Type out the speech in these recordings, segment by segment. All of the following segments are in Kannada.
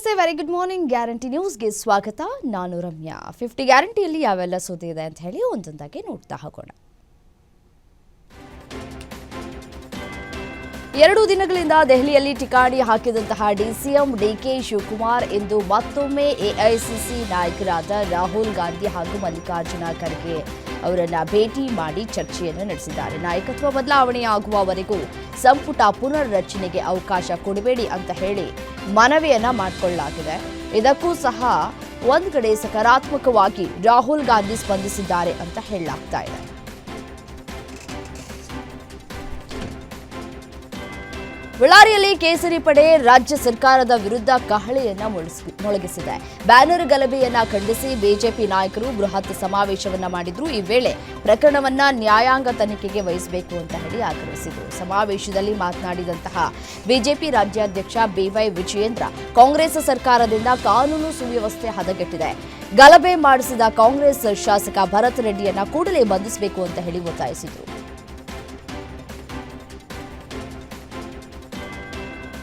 ನಮಸ್ತೆ, ವೆರಿ ಗುಡ್ ಮಾರ್ನಿಂಗ್. ಗ್ಯಾರಂಟಿ ನ್ಯೂಸ್ಗೆ ಸ್ವಾಗತ. ನಾನು ರಮ್ಯಾ. 50 ಗ್ಯಾರಂಟಿಯಲ್ಲಿ ಯಾವೆಲ್ಲ ಸುದ್ದಿ ಇದೆ ಅಂತ ಹೇಳಿ ಒಂದೊಂದಾಗಿ ನೋಡ್ತಾ ಹೋಗೋಣ. 2 ದಿನಗಳಿಂದ ದೆಹಲಿಯಲ್ಲಿ ಠಿಕಾಣಿ ಹಾಕಿದಂತಹ ಡಿಸಿಎಂ ಡಿಕೆ ಶಿವಕುಮಾರ್ ಇಂದು ಮತ್ತೊಮ್ಮೆ ಎಐಸಿಸಿ ನಾಯಕರಾದ ರಾಹುಲ್ ಗಾಂಧಿ ಹಾಗೂ ಮಲ್ಲಿಕಾರ್ಜುನ ಖರ್ಗೆ ಅವರನ್ನ ಭೇಟಿ ಮಾಡಿ ಚರ್ಚೆಯನ್ನು ನಡೆಸಿದ್ದಾರೆ. ನಾಯಕತ್ವ ಬದಲಾವಣೆಯಾಗುವವರೆಗೂ ಸಂಪುಟ ಪುನರ್ರಚನೆಗೆ ಅವಕಾಶ ಕೊಡಬೇಡಿ ಅಂತ ಹೇಳಿ ಮನವಿಯನ್ನ ಮಾಡಿಕೊಳ್ಳಲಾಗಿದೆ. ಇದಕ್ಕೂ ಸಹ ಒಂದ್ ಕಡೆ ಸಕಾರಾತ್ಮಕವಾಗಿ ರಾಹುಲ್ ಗಾಂಧಿ ಸ್ಪಂದಿಸಿದ್ದಾರೆ ಅಂತ ಹೇಳಲಾಗ್ತಾ ಇದೆ. ಬಳ್ಳಾರಿಯಲ್ಲಿ ಕೇಸರಿ ಪಡೆ ರಾಜ್ಯ ಸರ್ಕಾರದ ವಿರುದ್ಧ ಕಹಳೆಯನ್ನ ಮೊಳಗಿಸಿದೆ. ಬ್ಯಾನರ್ ಗಲಭೆಯನ್ನ ಖಂಡಿಸಿ ಬಿಜೆಪಿ ನಾಯಕರು ಬೃಹತ್ ಸಮಾವೇಶವನ್ನ ಮಾಡಿದ್ರು. ಈ ವೇಳೆ ಪ್ರಕರಣವನ್ನ ನ್ಯಾಯಾಂಗ ತನಿಖೆಗೆ ವಹಿಸಬೇಕು ಅಂತ ಹೇಳಿ ಆಗ್ರಹಿಸಿದರು. ಸಮಾವೇಶದಲ್ಲಿ ಮಾತನಾಡಿದಂತಹ ಬಿಜೆಪಿ ರಾಜ್ಯಾಧ್ಯಕ್ಷ ಬಿವೈ ವಿಜಯೇಂದ್ರ, ಕಾಂಗ್ರೆಸ್ ಸರ್ಕಾರದಿಂದ ಕಾನೂನು ಸುವ್ಯವಸ್ಥೆ ಹದಗೆಟ್ಟಿದೆ. ಗಲಭೆ ಮಾಡಿಸಿದ ಕಾಂಗ್ರೆಸ್ ಶಾಸಕ ಭರತ್ ರೆಡ್ಡಿಯನ್ನ ಕೂಡಲೇ ಬಂಧಿಸಬೇಕು ಅಂತ ಹೇಳಿ ಒತ್ತಾಯಿಸಿದರು.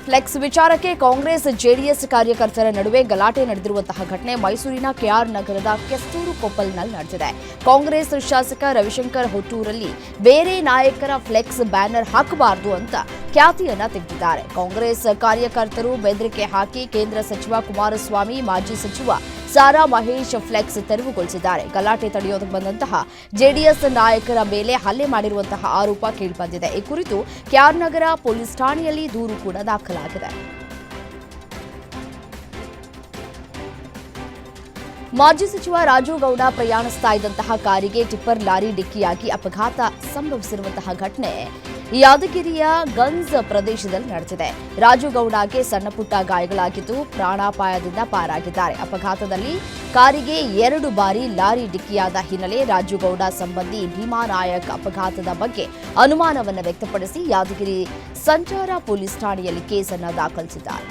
ಫ್ಲೆಕ್ಸ್ ವಿಚಾರಕ್ಕೆ ಕಾಂಗ್ರೆಸ್ ಜೆಡಿಎಸ್ ಕಾರ್ಯಕರ್ತರ ನಡುವೆ ಗಲಾಟೆ ನಡೆದಿರುವಂತಹ ಘಟನೆ ಮೈಸೂರಿನ ಕೆಆರ್ ನಗರದ ಕೆಸ್ತೂರು ಕೊಪ್ಪಲ್ನಲ್ಲಿ ನಡೆದಿದೆ. ಕಾಂಗ್ರೆಸ್ ಶಾಸಕ ರವಿಶಂಕರ್ ಹೊಟ್ಟೂರಲ್ಲಿ ಬೇರೆ ನಾಯಕರ ಫ್ಲೆಕ್ಸ್ ಬ್ಯಾನರ್ ಹಾಕಬಾರದು ಅಂತ ಖ್ಯಾತಿಯನ್ನ ತೆಗೆದಿದ್ದಾರೆ. ಕಾಂಗ್ರೆಸ್ ಕಾರ್ಯಕರ್ತರು ಬೆದರಿಕೆ ಹಾಕಿ ಕೇಂದ್ರ ಸಚಿವ ಕುಮಾರಸ್ವಾಮಿ, ಮಾಜಿ ಸಚಿವ ಸಾರಾ ಮಹೇಶ್ ಫ್ಲೆಕ್ಸ್ ತೆರವುಗೊಳಿಸಿದ್ದಾರೆ. ಗಲಾಟೆ ತಡೆಯೋದಕ್ಕೆ ಬಂದಂತಹ ಜೆಡಿಎಸ್ ನಾಯಕರ ಮೇಲೆ ಹಲ್ಲೆ ಮಾಡಿರುವಂತಹ ಆರೋಪ ಕೇಳಿಬಂದಿದೆ. ಈ ಕುರಿತು ಕೆಆರ್ ನಗರ ಪೊಲೀಸ್ ಠಾಣೆಯಲ್ಲಿ ದೂರು ಕೂಡ ದಾಖಲಾಗಿದೆ. ಮಾಜಿ ಸಚಿವ ರಾಜು ಗೌಡ ಪ್ರಯಾಣಿಸ್ತಾ ಇದ್ದಂತಹ ಕಾರಿಗೆ ಟಿಪ್ಪರ್ ಲಾರಿ ಡಿಕ್ಕಿಯಾಗಿ ಅಪಘಾತ ಸಂಭವಿಸಿರುವಂತಹ ಘಟನೆ ಯಾದಗಿರಿಯ ಗಂಜ್ ಪ್ರದೇಶದಲ್ಲಿ ನಡೆದಿದೆ. ರಾಜು ಗೌಡಗೆ ಸಣ್ಣ ಪುಟ್ಟ ಗಾಯಗಳಾಗಿದ್ದು ಪ್ರಾಣಾಪಾಯದಿಂದ ಪಾರಾಗಿದ್ದಾರೆ. ಅಪಘಾತದಲ್ಲಿ ಕಾರಿಗೆ 2 ಬಾರಿ ಲಾರಿ ಡಿಕ್ಕಿಯಾದ ಹಿನ್ನೆಲೆ ರಾಜು ಗೌಡ ಸಂಬಂಧಿ ಭೀಮಾ ನಾಯಕ್ ಅಪಘಾತದ ಬಗ್ಗೆ ಅನುಮಾನವನ್ನು ವ್ಯಕ್ತಪಡಿಸಿ ಯಾದಗಿರಿ ಸಂಚಾರ ಪೊಲೀಸ್ ಠಾಣೆಯಲ್ಲಿ ಕೇಸನ್ನು ದಾಖಲಿಸಿದ್ದಾರೆ.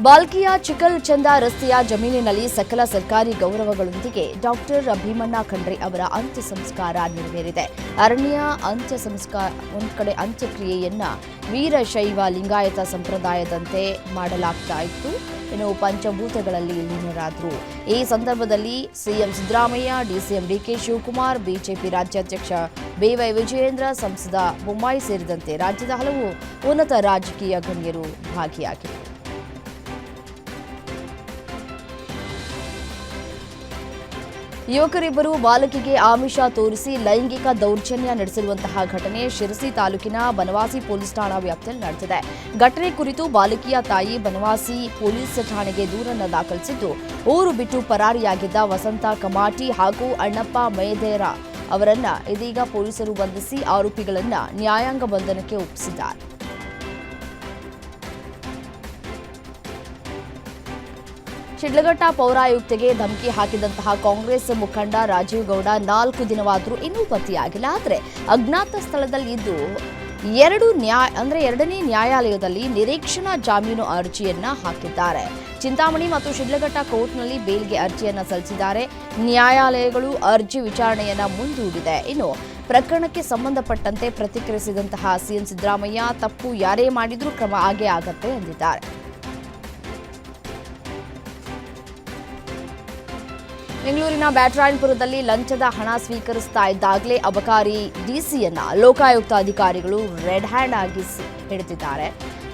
ಬಾಲ್ಕಿಯ ಚಿಕಲ್ ಚಂದ ರಸ್ತೆಯ ಜಮೀನಿನಲ್ಲಿ ಸಕಲ ಸರ್ಕಾರಿ ಗೌರವಗಳೊಂದಿಗೆ ಡಾಕ್ಟರ್ ಭೀಮಣ್ಣ ಖಂಡ್ರೆ ಅವರ ಅಂತ್ಯ ಸಂಸ್ಕಾರ ನೆರವೇರಿದೆ. ಅರಣ್ಯ ಅಂತ್ಯಕ್ರಿಯೆಯನ್ನ ವೀರಶೈವ ಲಿಂಗಾಯತ ಸಂಪ್ರದಾಯದಂತೆ ಮಾಡಲಾಗ್ತಾ ಇತ್ತು. ಇನ್ನು ಪಂಚಭೂತಗಳಲ್ಲಿ ಲೀನರಾದರು. ಈ ಸಂದರ್ಭದಲ್ಲಿ CM Siddaramaiah, DCM DK Shivakumar, BJP ರಾಜ್ಯಾಧ್ಯಕ್ಷ ಬಿವೈ ವಿಜಯೇಂದ್ರ, ಸಂಸದ ಬೊಮ್ಮಾಯಿ ಸೇರಿದಂತೆ ರಾಜ್ಯದ ಹಲವು ಉನ್ನತ ರಾಜಕೀಯ ಗಣ್ಯರು ಭಾಗಿಯಾಗಿದ್ದರು. ಯುವಕರಿಬ್ಬರು ಬಾಲಕಿಗೆ ಆಮಿಷ ತೋರಿಸಿ ಲೈಂಗಿಕ ದೌರ್ಜನ್ಯ ನಡೆಸಿರುವಂತಹ ಘಟನೆ ಶಿರಸಿ ತಾಲೂಕಿನ ಬನವಾಸಿ ಪೊಲೀಸ್ ಠಾಣಾ ವ್ಯಾಪ್ತಿಯಲ್ಲಿ ನಡೆದಿದೆ. ಘಟನೆ ಕುರಿತು ಬಾಲಕಿಯ ತಾಯಿ ಬನವಾಸಿ ಪೊಲೀಸ್ ಠಾಣೆಗೆ ದೂರನ್ನು ದಾಖಲಿಸಿದ್ದು, ಊರು ಬಿಟ್ಟು ಪರಾರಿಯಾಗಿದ್ದ ವಸಂತ ಕಮಾಟಿ ಹಾಗೂ ಅಣ್ಣಪ್ಪ ಮೇದೇರ ಅವರನ್ನ ಇದೀಗ ಪೊಲೀಸರು ಬಂಧಿಸಿ ಆರೋಪಿಗಳನ್ನ ನ್ಯಾಯಾಂಗ ಬಂಧನಕ್ಕೆ ಒಪ್ಪಿಸಿದ್ದಾರೆ. ಶಿಡ್ಲಘಟ್ಟ ಪೌರಾಯುಕ್ತೆಗೆ ಧಮಕಿ ಹಾಕಿದಂತಹ ಕಾಂಗ್ರೆಸ್ ಮುಖಂಡ ರಾಜೀವ್ ಗೌಡ 4 ದಿನವಾದರೂ ಇನ್ನೂ ಪತ್ತೆಯಾಗಿಲ್ಲ. ಆದರೆ ಅಜ್ಞಾತ ಸ್ಥಳದಲ್ಲಿ ಇದ್ದು ಎರಡನೇ ನ್ಯಾಯಾಲಯದಲ್ಲಿ ನಿರೀಕ್ಷಣಾ ಜಾಮೀನು ಅರ್ಜಿಯನ್ನ ಹಾಕಿದ್ದಾರೆ. ಚಿಂತಾಮಣಿ ಮತ್ತು ಶಿಡ್ಲಘಟ್ಟ ಕೋರ್ಟ್ನಲ್ಲಿ ಬೇಲ್ಗೆ ಅರ್ಜಿಯನ್ನ ಸಲ್ಲಿಸಿದ್ದಾರೆ. ನ್ಯಾಯಾಲಯಗಳು ಅರ್ಜಿ ವಿಚಾರಣೆಯನ್ನ ಮುಂದೂಡಿದೆ. ಇನ್ನು ಪ್ರಕರಣಕ್ಕೆ ಸಂಬಂಧಪಟ್ಟಂತೆ ಪ್ರತಿಕ್ರಿಯಿಸಿದಂತಹ ಸಿಎಂ ಸಿದ್ದರಾಮಯ್ಯ, ತಪ್ಪು ಯಾರೇ ಮಾಡಿದ್ರೂ ಕ್ರಮ ಆಗೇ ಆಗತ್ತೆ ಎಂದಿದ್ದಾರೆ. ಬೆಂಗಳೂರಿನ ಬ್ಯಾಟರಾಯನಪುರದಲ್ಲಿ ಲಂಚದ ಹಣ ಸ್ವೀಕರಿಸ್ತಾ ಇದ್ದಾಗಲೇ ಅಬಕಾರಿ ಡಿಸಿಯನ್ನ ಲೋಕಾಯುಕ್ತ ಅಧಿಕಾರಿಗಳು ರೆಡ್ ಹ್ಯಾಂಡ್ ಆಗಿ ಹಿಡಿದಿದ್ದಾರೆ.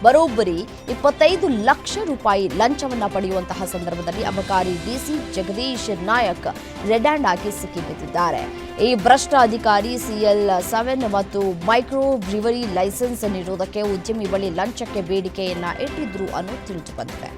ಬರೋಬ್ಬರಿ 25 ಲಕ್ಷ ರೂಪಾಯಿ ಲಂಚವನ್ನ ಪಡೆಯುವಂತಹ ಸಂದರ್ಭದಲ್ಲಿ ಅಬಕಾರಿ DC Jagadish Naik red hand ಆಗಿ ಸಿಕ್ಕಿಬಿದ್ದಿದ್ದಾರೆ. ಈ ಭ್ರಷ್ಟ ಅಧಿಕಾರಿ CL7 ಮತ್ತು ಮೈಕ್ರೋ ಬ್ರಿವರಿ ಲೈಸೆನ್ಸ್ ನೀಡುವುದಕ್ಕೆ ಉದ್ಯಮಿ ಬಳಿ ಲಂಚಕ್ಕೆ ಬೇಡಿಕೆಯನ್ನ ಇಟ್ಟಿದ್ರು ಅನ್ನೋದು ತಿಳಿದು ಬಂದಿದೆ.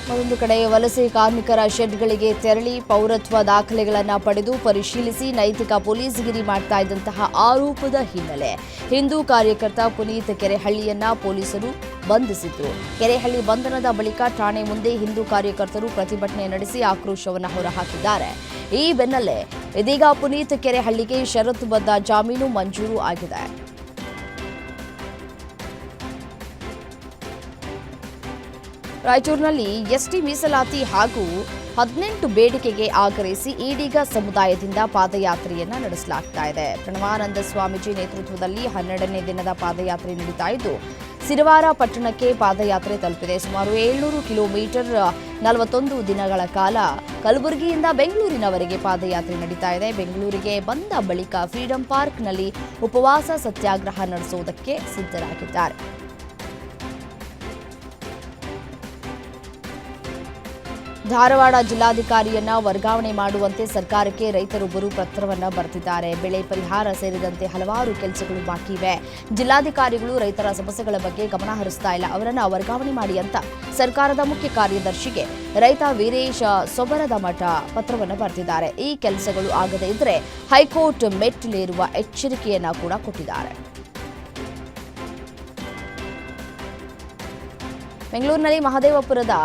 ಮತ್ತೊಂದು ಕಡೆ ವಲಸೆ ಕಾರ್ಮಿಕರ ಶೆಡ್ಗಳಿಗೆ ತೆರಳಿ ಪೌರತ್ವ ದಾಖಲೆಗಳನ್ನು ಪಡೆದು ಪರಿಶೀಲಿಸಿ ನೈತಿಕ ಪೊಲೀಸ್ಗಿರಿ ಮಾಡ್ತಾ ಇದ್ದಂತಹ ಆರೋಪದ ಹಿನ್ನೆಲೆ ಹಿಂದೂ ಕಾರ್ಯಕರ್ತ ಪುನೀತ್ ಕೆರೆಹಳ್ಳಿಯನ್ನ ಪೊಲೀಸರು ಬಂಧಿಸಿದ್ರು. ಕೆರೆಹಳ್ಳಿ ಬಂಧನದ ಬಳಿಕ ಠಾಣೆ ಮುಂದೆ ಹಿಂದೂ ಕಾರ್ಯಕರ್ತರು ಪ್ರತಿಭಟನೆ ನಡೆಸಿ ಆಕ್ರೋಶವನ್ನು ಹೊರಹಾಕಿದ್ದಾರೆ. ಈ ಬೆನ್ನಲ್ಲೇ ಇದೀಗ ಪುನೀತ್ ಕೆರೆಹಳ್ಳಿಗೆ ಷರತ್ತುಬದ್ಧ ಜಾಮೀನು ಮಂಜೂರು ಆಗಿದೆ. ರಾಯಚೂರಿನಲ್ಲಿ ಎಸ್ಟಿ ಮೀಸಲಾತಿ ಹಾಗೂ 18 ಬೇಡಿಕೆಗೆ ಆಗ್ರಹಿಸಿ ಈಡಿಗ ಸಮುದಾಯದಿಂದ ಪಾದಯಾತ್ರೆಯನ್ನ ನಡೆಸಲಾಗ್ತಾ ಇದೆ. ಪ್ರಣವಾನಂದ ಸ್ವಾಮೀಜಿ ನೇತೃತ್ವದಲ್ಲಿ 12ನೇ ದಿನದ ಪಾದಯಾತ್ರೆ ನಡೀತಾ ಇದ್ದು ಸಿರವಾರ ಪಟ್ಟಣಕ್ಕೆ ಪಾದಯಾತ್ರೆ ತಲುಪಿದೆ. ಸುಮಾರು 700 ಕಿಲೋಮೀಟರ್ 41 ದಿನಗಳ ಕಾಲ ಕಲಬುರಗಿಯಿಂದ ಬೆಂಗಳೂರಿನವರೆಗೆ ಪಾದಯಾತ್ರೆ ನಡೀತಾ ಇದೆ. ಬೆಂಗಳೂರಿಗೆ ಬಂದ ಬಳಿಕ ಫ್ರೀಡಂ ಪಾರ್ಕ್ನಲ್ಲಿ ಉಪವಾಸ ಸತ್ಯಾಗ್ರಹ ನಡೆಸುವುದಕ್ಕೆ ಸಿದ್ಧರಾಗಿದ್ದಾರೆ. ಧಾರವಾಡ ಜಿಲ್ಲಾಧಿಕಾರಿಯನ್ನ ವರ್ಗಾವಣೆ ಮಾಡುವಂತೆ ಸರ್ಕಾರಕ್ಕೆ ರೈತರೊಬ್ಬರು ಪತ್ರವನ್ನ ಬರೆದಿದ್ದಾರೆ. ಬೆಳೆ ಪರಿಹಾರ ಸೇರಿದಂತೆ ಹಲವಾರು ಕೆಲಸಗಳು ಬಾಕಿ ಇವೆ. ಜಿಲ್ಲಾಧಿಕಾರಿಗಳು ರೈತರ ಸಮಸ್ಯೆಗಳ ಬಗ್ಗೆ ಗಮನ ಹರಿಸ್ತಾ ಇಲ್ಲ, ಅವರನ್ನ ವರ್ಗಾವಣೆ ಮಾಡಿ ಅಂತ ಸರ್ಕಾರದ ಮುಖ್ಯ ಕಾರ್ಯದರ್ಶಿಗೆ ರೈತ ವೀರೇಶ ಸೊಬರದ ಮಠ ಪತ್ರವನ್ನು ಬರೆದಿದ್ದಾರೆ. ಈ ಕೆಲಸಗಳು ಆಗದೇ ಇದ್ರೆ ಹೈಕೋರ್ಟ್ ಮೆಟ್ಟಿಲೇರುವ ಎಚ್ಚರಿಕೆಯನ್ನ ಕೂಡ ಕೊಟ್ಟಿದ್ದಾರೆ. ಬೆಂಗಳೂರಿನಲ್ಲಿ ಮಹದೇವಪುರದ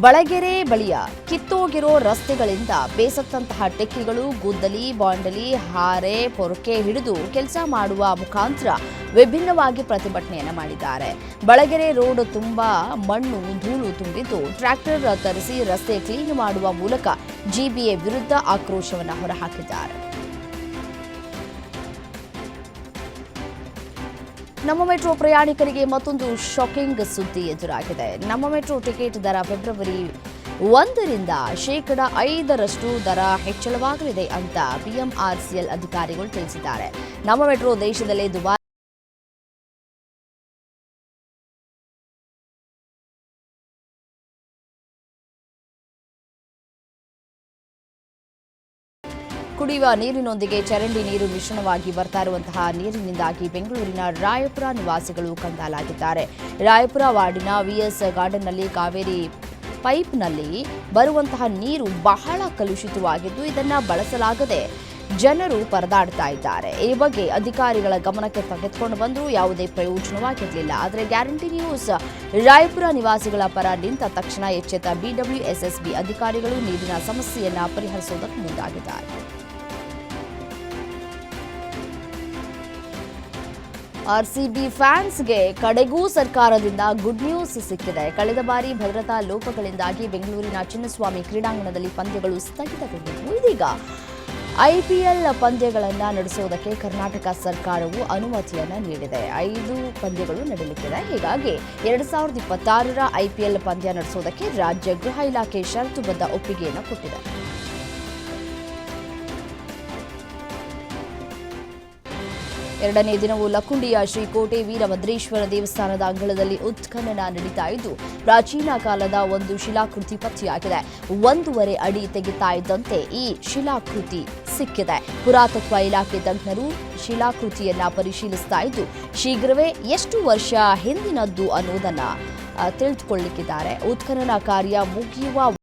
ಬಳಗೆರೆ ಬಳಿಯ ಕಿತ್ತೋಗಿರೋ ರಸ್ತೆಗಳಿಂದ ಬೇಸತ್ತಂತಹ ಟೆಕ್ಕಿಗಳು ಗುದ್ದಲಿ, ಬಾಂಡಲಿ, ಹಾರೆ, ಪೊರಕೆ ಹಿಡಿದು ಕೆಲಸ ಮಾಡುವ ಮುಖಾಂತರ ವಿಭಿನ್ನವಾಗಿ ಪ್ರತಿಭಟನೆಯನ್ನ ಮಾಡಿದ್ದಾರೆ. ಬಳಗೆರೆ ರೋಡ್ ತುಂಬಾ ಮಣ್ಣು, ಧೂಳು ತುಂಬಿದ್ದು ಟ್ರ್ಯಾಕ್ಟರ್ ತರಿಸಿ ರಸ್ತೆ ಕ್ಲೀನ್ ಮಾಡುವ ಮೂಲಕ ಜಿಬಿಎ ವಿರುದ್ಧ ಆಕ್ರೋಶವನ್ನು ಹೊರಹಾಕಿದ್ದಾರೆ. ನಮ್ಮ ಮೆಟ್ರೋ ಪ್ರಯಾಣಿಕರಿಗೆ ಮತ್ತೊಂದು ಶಾಕಿಂಗ್ ಸುದ್ದಿ ಎದುರಾಗಿದೆ. ನಮ್ಮ ಮೆಟ್ರೋ ಟಿಕೆಟ್ ದರ ಫೆಬ್ರವರಿ 1ರಿಂದ %5 ದರ ಹೆಚ್ಚಳವಾಗಲಿದೆ ಅಂತ ಬಿಎಂಆರ್ಸಿಎಲ್ ಅಧಿಕಾರಿಗಳು ತಿಳಿಸಿದ್ದಾರೆ. ನಮ್ಮ ಮೆಟ್ರೋ ದೇಶದಲ್ಲೇ ದುಬಾರಿ ಕುಡಿಯುವ ನೀರಿನೊಂದಿಗೆ ಚರಂಡಿ ನೀರು ಮಿಶ್ರಣವಾಗಿ ಬರ್ತಾ ಇರುವಂತಹ ನೀರಿನಿಂದಾಗಿ ಬೆಂಗಳೂರಿನ ರಾಯಪುರ ನಿವಾಸಿಗಳು ಕಂಗಾಲಾಗಿದ್ದಾರೆ. ರಾಯಪುರ ವಾರ್ಡಿನ ವಿಎಸ್ ಗಾರ್ಡನ್ನಲ್ಲಿ ಕಾವೇರಿ ಪೈಪ್ನಲ್ಲಿ ಬರುವಂತಹ ನೀರು ಬಹಳ ಕಲುಷಿತವಾಗಿದ್ದು ಇದನ್ನು ಬಳಸಲಾಗದೆ ಜನರು ಪರದಾಡ್ತಾ ಇದ್ದಾರೆ. ಈ ಬಗ್ಗೆ ಅಧಿಕಾರಿಗಳ ಗಮನಕ್ಕೆ ತೆಗೆದುಕೊಂಡು ಬಂದರೂ ಯಾವುದೇ ಪ್ರಯೋಜನವಾಗಿರಲಿಲ್ಲ. ಆದರೆ ಗ್ಯಾರಂಟಿ ನ್ಯೂಸ್ ರಾಯಪುರ ನಿವಾಸಿಗಳ ಪರ ನಿಂತ ತಕ್ಷಣ ಎಚ್ಚೆತ್ತ ಬಿಡಬ್ಲ್ಯೂಎಸ್ಎಸ್ಬಿ ಅಧಿಕಾರಿಗಳು ನೀರಿನ ಸಮಸ್ಯೆಯನ್ನು ಪರಿಹರಿಸುವುದಕ್ಕೆ ಮುಂದಾಗಿದ್ದಾರೆ. ಆರ್ಸಿಬಿ ಫ್ಯಾನ್ಸ್ಗೆ ಕಡೆಗೂ ಸರ್ಕಾರದಿಂದ ಗುಡ್ ನ್ಯೂಸ್ ಸಿಕ್ಕಿದೆ. ಕಳೆದ ಬಾರಿ ಭದ್ರತಾ ಲೋಪಗಳಿಂದಾಗಿ ಬೆಂಗಳೂರಿನ ಚಿನ್ನಸ್ವಾಮಿ ಕ್ರೀಡಾಂಗಣದಲ್ಲಿ ಪಂದ್ಯಗಳು ಸ್ಥಗಿತಗೊಂಡಿದ್ದವು. ಇದೀಗ ಐಪಿಎಲ್ ಪಂದ್ಯಗಳನ್ನು ನಡೆಸುವುದಕ್ಕೆ ಕರ್ನಾಟಕ ಸರ್ಕಾರವು ಅನುಮತಿಯನ್ನು ನೀಡಿದೆ. 5 ಪಂದ್ಯಗಳು ನಡೆಯಲಿಕ್ಕಿದೆ. ಹೀಗಾಗಿ 2026ರ ಐಪಿಎಲ್ ಪಂದ್ಯ ನಡೆಸುವುದಕ್ಕೆ ರಾಜ್ಯ ಗೃಹ ಇಲಾಖೆ ಷರತ್ತುಬದ್ಧ ಒಪ್ಪಿಗೆಯನ್ನು ಕೊಟ್ಟಿದೆ. ಎರಡನೇ ದಿನವೂ ಲಕ್ಕುಂಡಿಯ ಶ್ರೀಕೋಟೆ ವೀರಭದ್ರೇಶ್ವರ ದೇವಸ್ಥಾನದ ಅಂಗಳದಲ್ಲಿ ಉತ್ಖನನ ನಡೀತಾ ಇದ್ದು ಪ್ರಾಚೀನ ಕಾಲದ ಒಂದು ಶಿಲಾಕೃತಿ ಪತ್ತೆಯಾಗಿದೆ. 1.5 ಅಡಿ ತೆಗಿತಾ ಇದ್ದಂತೆ ಈ ಶಿಲಾಕೃತಿ ಸಿಕ್ಕಿದೆ. ಪುರಾತತ್ವ ಇಲಾಖೆ ತಜ್ಞರು ಶಿಲಾಕೃತಿಯನ್ನ ಪರಿಶೀಲಿಸ್ತಾ ಇದ್ದು ಶೀಘ್ರವೇ ಎಷ್ಟು ವರ್ಷ ಹಿಂದಿನದ್ದು ಅನ್ನೋದನ್ನ ತಿಳಿದುಕೊಳ್ಳಲಿಕ್ಕಿದ್ದಾರೆ. ಉತ್ಖನನ ಕಾರ್ಯ ಮುಗಿಯುವ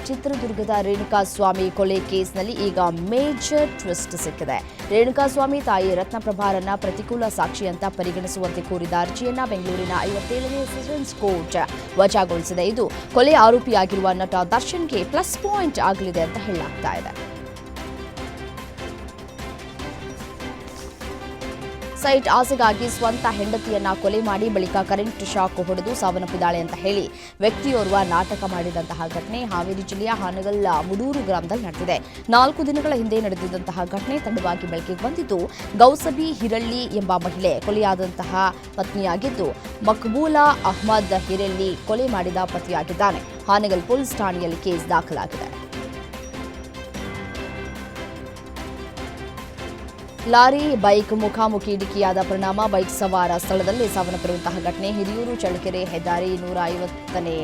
ಚಿತ್ರದುರ್ಗದ ರೇಣುಕಾಸ್ವಾಮಿ ಕೊಲೆ ಕೇಸ್ನಲ್ಲಿ ಈಗ ಮೇಜರ್ ಟ್ವಿಸ್ಟ್ ಸಿಕ್ಕಿದೆ. ರೇಣುಕಾಸ್ವಾಮಿ ತಾಯಿ ರತ್ನಪ್ರಭಾರನ್ನ ಪ್ರತಿಕೂಲ ಸಾಕ್ಷಿ ಅಂತ ಪರಿಗಣಿಸುವಂತೆ ಕೋರಿದ ಅರ್ಜಿಯನ್ನ ಬೆಂಗಳೂರಿನ 57ನೇ ಸೆಷನ್ಸ್ ಕೋರ್ಟ್ ವಜಾಗೊಳಿಸಿದೆ. ಇದು ಕೊಲೆ ಆರೋಪಿಯಾಗಿರುವ ನಟ ದರ್ಶನ್ಗೆ ಪ್ಲಸ್ ಪಾಯಿಂಟ್ ಆಗಲಿದೆ ಅಂತ ಹೇಳಲಾಗ್ತಾ ಇದೆ. ಸೈಟ್ ಆಸೆಗಾಗಿ ಸ್ವಂತ ಹೆಂಡತಿಯನ್ನ ಕೊಲೆ ಮಾಡಿ ಬಳಿಕ ಕರೆಂಟ್ ಶಾಕ್ ಹೊಡೆದು ಸಾವನ್ನಪ್ಪಿದ್ದಾಳೆ ಅಂತ ಹೇಳಿ ವ್ಯಕ್ತಿಯೋರ್ವ ನಾಟಕ ಮಾಡಿದಂತಹ ಘಟನೆ ಹಾವೇರಿ ಜಿಲ್ಲೆಯ ಹಾನಗಲ್ ಮುಡೂರು ಗ್ರಾಮದಲ್ಲಿ ನಡೆದಿದೆ. 4 ದಿನಗಳ ಹಿಂದೆ ನಡೆದಿದ್ದಂತಹ ಘಟನೆ ತಡವಾಗಿ ಬೆಳಕಿಗೆ ಬಂದಿದ್ದು ಗೌಸಬಿ ಹಿರಳ್ಳಿ ಎಂಬ ಮಹಿಳೆ ಕೊಲೆಯಾದಂತಹ ಪತ್ನಿಯಾಗಿದ್ದು ಮಕ್ಬೂಲಾ ಅಹ್ಮದ್ ಹಿರಳ್ಳಿ ಕೊಲೆ ಮಾಡಿದ ಪತಿಯಾಗಿದ್ದಾನೆ. ಹಾನಗಲ್ ಪೊಲೀಸ್ ಠಾಣೆಯಲ್ಲಿ ಕೇಸ್ ದಾಖಲಾಗಿದೆ. ಲಾರಿ ಬೈಕ್ ಮುಖಾಮುಖಿ ಡಿಕ್ಕಿಯಾದ ಪರಿಣಾಮ ಬೈಕ್ ಸವಾರ ಸ್ಥಳದಲ್ಲೇ ಸಾವನ್ನಪ್ಪಿರುವಂತಹ ಘಟನೆ ಹಿರಿಯೂರು ಚಳ್ಳಕೆರೆ ಹೆದ್ದಾರಿ 150ನೇ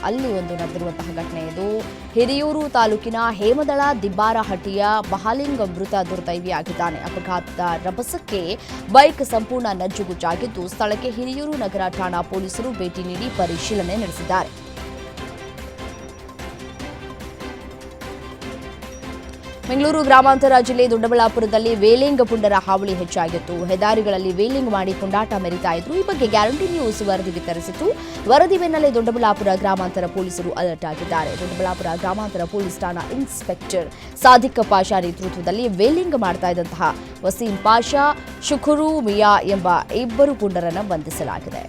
ಅಲ್ಲಿ ಒಂದು ನಡೆದಿರುವಂತಹ ಘಟನೆ ಇದು. ಹಿರಿಯೂರು ತಾಲೂಕಿನ ಹೇಮದಳ ದಿಬ್ಬಾರಹಟ್ಟಿಯ ಬಹಾಲಿಂಗ್ ಮೃತ ದುರ್ದೈವಿಯಾಗಿದ್ದಾನೆ. ಅಪಘಾತದ ರಭಸಕ್ಕೆ ಬೈಕ್ ಸಂಪೂರ್ಣ ನಜ್ಜುಗುಜ್ಜಾಗಿದ್ದು ಸ್ಥಳಕ್ಕೆ ಹಿರಿಯೂರು ನಗರ ಠಾಣಾ ಪೊಲೀಸರು ಭೇಟಿ ನೀಡಿ ಪರಿಶೀಲನೆ ನಡೆಸಿದ್ದಾರೆ. ಬೆಂಗಳೂರು ಗ್ರಾಮಾಂತರ ಜಿಲ್ಲೆ ದೊಡ್ಡಬಳ್ಳಾಪುರದಲ್ಲಿ ವೇಲಿಂಗ್ ಪುಂಡರ ಹಾವಳಿ ಹೆಚ್ಚಾಗಿತ್ತು. ಹೆದ್ದಾರಿಗಳಲ್ಲಿ ವೇಲಿಂಗ್ ಮಾಡಿ ಪುಂಡಾಟ ಮೆರಿತಾ ಇದ್ರು. ಈ ಬಗ್ಗೆ ಗ್ಯಾರಂಟಿ ನ್ಯೂಸ್ ವರದಿ ಬಿತ್ತರಿಸಿತು. ವರದಿ ಬೆನ್ನಲ್ಲೇ ದೊಡ್ಡಬಳ್ಳಾಪುರ ಗ್ರಾಮಾಂತರ ಪೊಲೀಸರು ಅಲರ್ಟ್ ಆಗಿದ್ದಾರೆ. ದೊಡ್ಡಬಳ್ಳಾಪುರ ಗ್ರಾಮಾಂತರ ಪೊಲೀಸ್ ಠಾಣಾ ಇನ್ಸ್ಪೆಕ್ಟರ್ ಸಾದಿಕ್ ಪಾಷಾ ನೇತೃತ್ವದಲ್ಲಿ ವೇಲಿಂಗ್ ಮಾಡ್ತಾ ಇದ್ದಂತಹ ವಸೀಂ ಪಾಷಾ, ಶುಕುರು ಮಿಯಾ ಎಂಬ ಇಬ್ಬರು ಪುಂಡರನ್ನು ಬಂಧಿಸಲಾಗಿದೆ.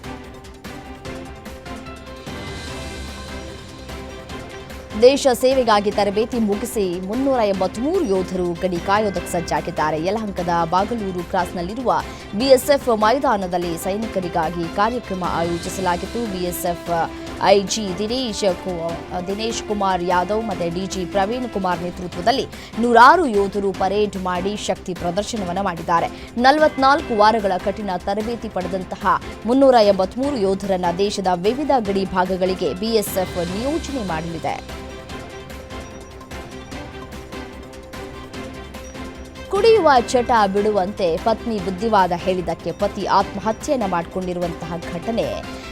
ದೇಶ ಸೇವೆಗಾಗಿ ತರಬೇತಿ ಮುಗಿಸಿ 383 ಯೋಧರು ಗಡಿ ಕಾಯೋದಕ್ಕೆ ಸಜ್ಜಾಗಿದ್ದಾರೆ. ಯಲಹಂಕದ ಬಾಗಲೂರು ಕ್ರಾಸ್ನಲ್ಲಿರುವ ಬಿಎಸ್ಎಫ್ ಮೈದಾನದಲ್ಲಿ ಸೈನಿಕರಿಗಾಗಿ ಕಾರ್ಯಕ್ರಮ ಆಯೋಜಿಸಲಾಗಿತ್ತು. ಬಿಎಸ್ಎಫ್ ಐಜಿ ದಿನೇಶ್ ಕುಮಾರ್ ಯಾದವ್ ಮತ್ತು ಡಿಜಿ ಪ್ರವೀಣ್ ಕುಮಾರ್ ನೇತೃತ್ವದಲ್ಲಿ 106 ಯೋಧರು ಪರೇಡ್ ಮಾಡಿ ಶಕ್ತಿ ಪ್ರದರ್ಶನವನ್ನು ಮಾಡಿದ್ದಾರೆ. 44 ವಾರಗಳ ಕಠಿಣ ತರಬೇತಿ ಪಡೆದಂತಹ 383 ಯೋಧರನ್ನ ದೇಶದ ವಿವಿಧ ಗಡಿ ಭಾಗಗಳಿಗೆ ಬಿಎಸ್ಎಫ್ ನಿಯೋಜನೆ ಮಾಡಲಿದೆ. ಕುಡಿಯುವ ಚಟ ಬಿಡುವಂತೆ ಪತ್ನಿ ಬುದ್ಧಿವಾದ ಹೇಳಿದ್ದಕ್ಕೆ ಪತಿ ಆತ್ಮಹತ್ಯೆಯನ್ನು ಮಾಡಿಕೊಂಡಿರುವಂತಹ ಘಟನೆ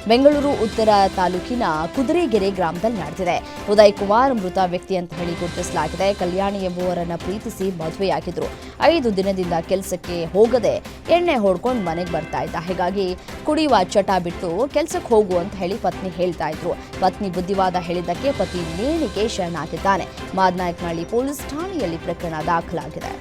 ಬೆಂಗಳೂರು ಉತ್ತರ ತಾಲೂಕಿನ ಕುದುರೆಗೆರೆ ಗ್ರಾಮದಲ್ಲಿ ನಡೆದಿದೆ. ಉದಯ್ ಕುಮಾರ್ ಮೃತ ವ್ಯಕ್ತಿ ಅಂತ ಹೇಳಿ ಗುರುತಿಸಲಾಗಿದೆ. ಕಲ್ಯಾಣಿ ಎಂಬುವರನ್ನ ಪ್ರೀತಿಸಿ ಮದುವೆಯಾಗಿದ್ರು. 5 ದಿನದಿಂದ ಕೆಲಸಕ್ಕೆ ಹೋಗದೆ ಎಣ್ಣೆ ಹೊಡ್ಕೊಂಡು ಮನೆಗೆ ಬರ್ತಾ ಇದ್ದ. ಹೀಗಾಗಿ ಕುಡಿಯುವ ಚಟ ಬಿಟ್ಟು ಕೆಲಸಕ್ಕೆ ಹೋಗು ಅಂತ ಹೇಳಿ ಪತ್ನಿ ಹೇಳ್ತಾ ಇದ್ರು. ಪತ್ನಿ ಬುದ್ಧಿವಾದ ಹೇಳಿದ್ದಕ್ಕೆ ಪತಿ ನೇಣಿಗೆ ಶರಣಾಗಿದ್ದಾನೆ. ಮಾದನಾಯಕನಹಳ್ಳಿ ಪೊಲೀಸ್ ಠಾಣೆಯಲ್ಲಿ ಪ್ರಕರಣ ದಾಖಲಾಗಿದೆ.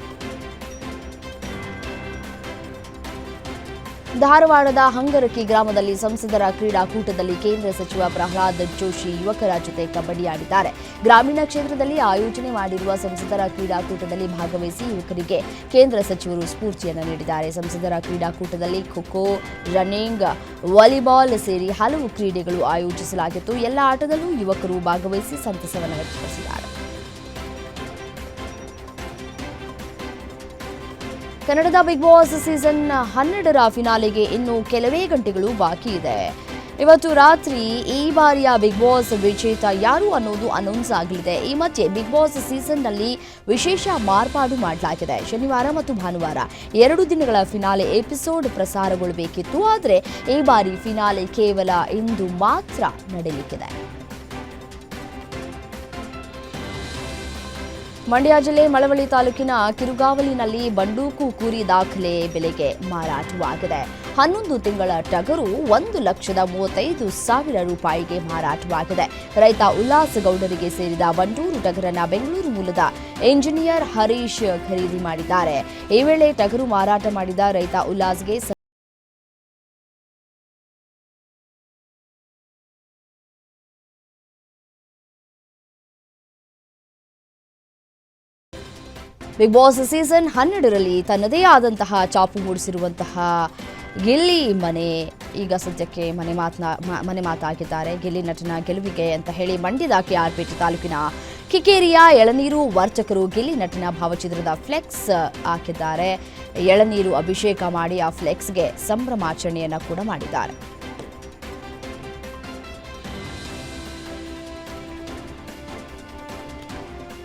ಧಾರವಾಡದ ಹಂಗರಕಿ ಗ್ರಾಮದಲ್ಲಿ ಸಂಸದರ ಕ್ರೀಡಾಕೂಟದಲ್ಲಿ ಕೇಂದ್ರ ಸಚಿವ ಪ್ರಹ್ಲಾದ್ ಜೋಶಿ ಯುವಕರ ಜೊತೆ ಕಬಡ್ಡಿ ಆಡಿದ್ದಾರೆ. ಗ್ರಾಮೀಣ ಕ್ಷೇತ್ರದಲ್ಲಿ ಆಯೋಜನೆ ಮಾಡಿರುವ ಸಂಸದರ ಕ್ರೀಡಾಕೂಟದಲ್ಲಿ ಭಾಗವಹಿಸಿ ಯುವಕರಿಗೆ ಕೇಂದ್ರ ಸಚಿವರು ಸ್ಫೂರ್ತಿಯನ್ನು ನೀಡಿದ್ದಾರೆ. ಸಂಸದರ ಕ್ರೀಡಾಕೂಟದಲ್ಲಿ ಖೋ-ಖೋ, ರನ್ನಿಂಗ್, ವಾಲಿಬಾಲ್ ಸೇರಿ ಹಲವು ಕ್ರೀಡೆಗಳು ಆಯೋಜಿಸಲಾಗಿತ್ತು. ಎಲ್ಲ ಆಟದಲ್ಲೂ ಯುವಕರು ಭಾಗವಹಿಸಿ ಸಂತಸವನ್ನು ವ್ಯಕ್ತಪಡಿಸಿದ್ದಾರೆ. ಕನ್ನಡದ ಬಿಗ್ ಬಾಸ್ ಸೀಸನ್ 12ರ ಫಿನಾಲೆಗೆ ಇನ್ನು ಕೆಲವೇ ಗಂಟೆಗಳು ಬಾಕಿ ಇದೆ. ಇವತ್ತು ರಾತ್ರಿ ಈ ಬಾರಿಯ ಬಿಗ್ ಬಾಸ್ ವಿಜೇತ ಯಾರು ಅನ್ನೋದು ಅನೌನ್ಸ್ ಆಗಲಿದೆ. ಈ ಮಧ್ಯೆ ಬಿಗ್ ಬಾಸ್ ಸೀಸನ್ನಲ್ಲಿ ವಿಶೇಷ ಮಾರ್ಪಾಡು ಮಾಡಲಾಗಿದೆ. ಶನಿವಾರ ಮತ್ತು ಭಾನುವಾರ 2 ದಿನಗಳ ಫಿನಾಲೆ ಎಪಿಸೋಡ್ ಪ್ರಸಾರಗೊಳ್ಳಬೇಕಿತ್ತು. ಆದರೆ ಈ ಬಾರಿ ಫಿನಾಲೆ ಕೇವಲ ಇಂದು ಮಾತ್ರ ನಡೆಯಲಿಕ್ಕಿದೆ. ಮಂಡ್ಯ ಜಿಲ್ಲೆ ಮಳವಳ್ಳಿ ತಾಲೂಕಿನ ಕಿರುಗಾವಲಿನಲ್ಲಿ ಬಂಡೂಕು ಕುರಿ ದಾಖಲೆ ಬೆಲೆಗೆ ಮಾರಾಟವಾಗಿದೆ. 11 ತಿಂಗಳ ಟಗರು 1,35,000 ರೂಪಾಯಿಗೆ ಮಾರಾಟವಾಗಿದೆ. ರೈತ ಉಲ್ಲಾಸ್ ಗೌಡರಿಗೆ ಸೇರಿದ ಬಂಡೂರು ಟಗರನ್ನ ಬೆಂಗಳೂರು ಮೂಲದ ಇಂಜಿನಿಯರ್ ಹರೀಶ್ ಖರೀದಿ ಮಾಡಿದ್ದಾರೆ. ಈ ವೇಳೆ ಟಗರು ಮಾರಾಟ ಮಾಡಿದ ರೈತ ಉಲ್ಲಾಸ್ಗೆ ಬಿಗ್ ಬಾಸ್ ಸೀಸನ್ 12ರಲ್ಲಿ ತನ್ನದೇ ಆದಂತಹ ಚಾಪು ಮೂಡಿಸಿರುವಂತಹ ಗಿಲ್ಲಿ ಮನೆ ಈಗ ಸದ್ಯಕ್ಕೆ ಮನೆ ಮಾತಾಗಿದ್ದಾರೆ. ಗಿಲ್ಲಿ ನಟನ ಗೆಲುವಿಗೆ ಅಂತ ಹೇಳಿ ಮಂಡ್ಯದ ಕೆಆರ್ಪೇಟೆ ತಾಲೂಕಿನ ಕಿಕ್ಕೇರಿಯ ಎಳನೀರು ವರ್ತಕರು ಗಿಲ್ಲಿ ನಟನ ಭಾವಚಿತ್ರದ ಫ್ಲೆಕ್ಸ್ ಹಾಕಿದ್ದಾರೆ. ಎಳನೀರು ಅಭಿಷೇಕ ಮಾಡಿ ಆ ಫ್ಲೆಕ್ಸ್ಗೆ ಸಂಭ್ರಮಾಚರಣೆಯನ್ನು ಕೂಡ ಮಾಡಿದ್ದಾರೆ.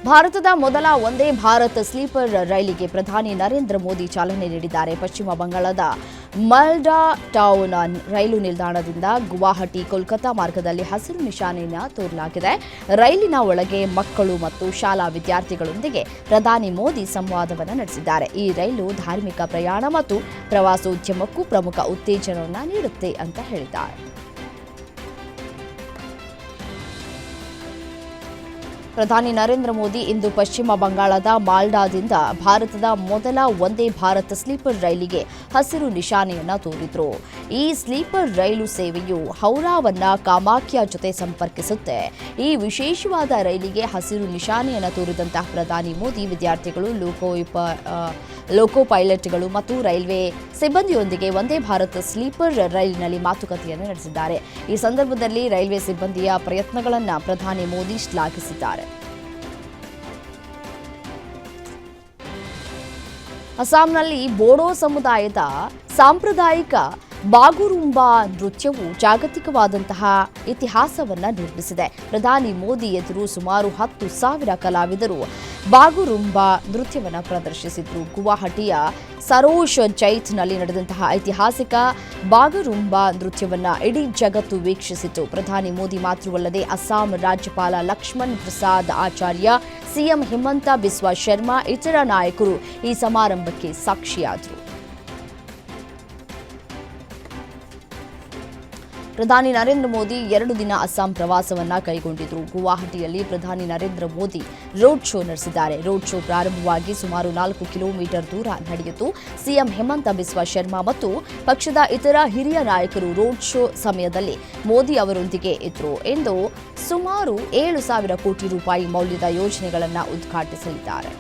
ಭಾರತದ ಮೊದಲ ವಂದೇ ಭಾರತ್ ಸ್ಲೀಪರ್ ರೈಲಿಗೆ ಪ್ರಧಾನಿ ನರೇಂದ್ರ ಮೋದಿ ಚಾಲನೆ ನೀಡಿದ್ದಾರೆ. ಪಶ್ಚಿಮ ಬಂಗಾಳದ ಮಾಲ್ಡಾ ಟೌನ್ ರೈಲು ನಿಲ್ದಾಣದಿಂದ ಗುವಾಹಟಿ ಕೋಲ್ಕತಾ ಮಾರ್ಗದಲ್ಲಿ ಹಸಿರು ನಿಶಾನೆಯನ್ನು ತೋರಲಾಗಿದೆ. ರೈಲಿನ ಒಳಗೆ ಮಕ್ಕಳು ಮತ್ತು ಶಾಲಾ ವಿದ್ಯಾರ್ಥಿಗಳೊಂದಿಗೆ ಪ್ರಧಾನಿ ಮೋದಿ ಸಂವಾದವನ್ನು ನಡೆಸಿದ್ದಾರೆ. ಈ ರೈಲು ಧಾರ್ಮಿಕ ಪ್ರಯಾಣ ಮತ್ತು ಪ್ರವಾಸೋದ್ಯಮಕ್ಕೂ ಪ್ರಮುಖ ಉತ್ತೇಜನವನ್ನು ನೀಡುತ್ತೆ ಅಂತ ಹೇಳಿದ್ದಾರೆ. ಪ್ರಧಾನಿ ನರೇಂದ್ರ ಮೋದಿ ಇಂದು ಪಶ್ಚಿಮ ಬಂಗಾಳದ ಮಾಲ್ಡಾದಿಂದ ಭಾರತದ ಮೊದಲ ವಂದೇ ಭಾರತ್ ಸ್ಲೀಪರ್ ರೈಲಿಗೆ ಹಸಿರು ನಿಶಾನೆಯನ್ನು ತೋರಿದ್ರು. ಈ ಸ್ಲೀಪರ್ ರೈಲು ಸೇವೆಯು ಹೌರಾವನ್ನ ಕಾಮಾಖ್ಯ ಜೊತೆ ಸಂಪರ್ಕಿಸುತ್ತೆ. ಈ ವಿಶೇಷವಾದ ರೈಲಿಗೆ ಹಸಿರು ನಿಶಾನೆಯನ್ನು ತೋರಿದಂತಹ ಪ್ರಧಾನಿ ಮೋದಿ ವಿದ್ಯಾರ್ಥಿಗಳು, ಲೋಕೋ ಪೈಲಟ್ಗಳು ಮತ್ತು ರೈಲ್ವೆ ಸಿಬ್ಬಂದಿಯೊಂದಿಗೆ ವಂದೇ ಭಾರತ್ ಸ್ಲೀಪರ್ ರೈಲಿನಲ್ಲಿ ಮಾತುಕತೆಯನ್ನು ನಡೆಸಿದ್ದಾರೆ. ಈ ಸಂದರ್ಭದಲ್ಲಿ ರೈಲ್ವೆ ಸಿಬ್ಬಂದಿಯ ಪ್ರಯತ್ನಗಳನ್ನು ಪ್ರಧಾನಿ ಮೋದಿ ಶ್ಲಾಘಿಸಿದ್ದಾರೆ. ಅಸ್ಸಾಂನಲ್ಲಿ ಬೋಡೋ ಸಮುದಾಯದ ಸಾಂಪ್ರದಾಯಿಕ ಬಾಗುರುಂಬಾ ನೃತ್ಯವು ಜಾಗತಿಕವಾದಂತಹ ಇತಿಹಾಸವನ್ನ ನಿರ್ಮಿಸಿದೆ. ಪ್ರಧಾನಿ ಮೋದಿ ಎದುರು ಸುಮಾರು 10,000 ಕಲಾವಿದರು ಬಾಗುರುಂಬಾ ನೃತ್ಯವನ್ನು ಪ್ರದರ್ಶಿಸಿದ್ರು. ಗುವಾಹಟಿಯ ಸರೋಶ್ ಚೈತ್ನಲ್ಲಿ ನಡೆದಂತಹ ಐತಿಹಾಸಿಕ ಬಾಗುರುಂಬಾ ನೃತ್ಯವನ್ನ ಇಡೀ ಜಗತ್ತು ವೀಕ್ಷಿಸಿತು. ಪ್ರಧಾನಿ ಮೋದಿ ಮಾತ್ರವಲ್ಲದೆ ಅಸ್ಸಾಂ ರಾಜ್ಯಪಾಲ ಲಕ್ಷ್ಮಣ್ ಪ್ರಸಾದ್ ಆಚಾರ್ಯ, ಸಿಎಂ ಹಿಮಂತ ಬಿಸ್ವಾ ಶರ್ಮಾ, ಇತರ ನಾಯಕರು ಈ ಸಮಾರಂಭಕ್ಕೆ ಸಾಕ್ಷಿಯಾದರು. ಪ್ರಧಾನಿ ನರೇಂದ್ರ ಮೋದಿ 2 ದಿನ ಅಸ್ಸಾಂ ಪ್ರವಾಸವನ್ನ ಕೈಗೊಂಡಿದ್ರು. ಗುವಾಹಟಿಯಲ್ಲಿ ಪ್ರಧಾನಿ ನರೇಂದ್ರ ಮೋದಿ ರೋಡ್ ಶೋ ನಡೆಸಿದ್ದಾರೆ. ರೋಡ್ ಶೋ ಪ್ರಾರಂಭವಾಗಿ ಸುಮಾರು 4 ಕಿಲೋಮೀಟರ್ ದೂರ ನಡೆಯಿತು. ಸಿಎಂ ಹಿಮಂತ ಬಿಸ್ವಾ ಶರ್ಮಾ ಮತ್ತು ಪಕ್ಷದ ಇತರ ಹಿರಿಯ ನಾಯಕರು ರೋಡ್ ಶೋ ಸಮಯದಲ್ಲಿ ಮೋದಿ ಅವರೊಂದಿಗೆ ಇದ್ರು ಎಂದು ಸುಮಾರು 7,000 ಕೋಟಿ ರೂಪಾಯಿ ಮೌಲ್ಯದ ಯೋಜನೆಗಳನ್ನು ಉದ್ಘಾಟಿಸಲಿದ್ದಾರೆ.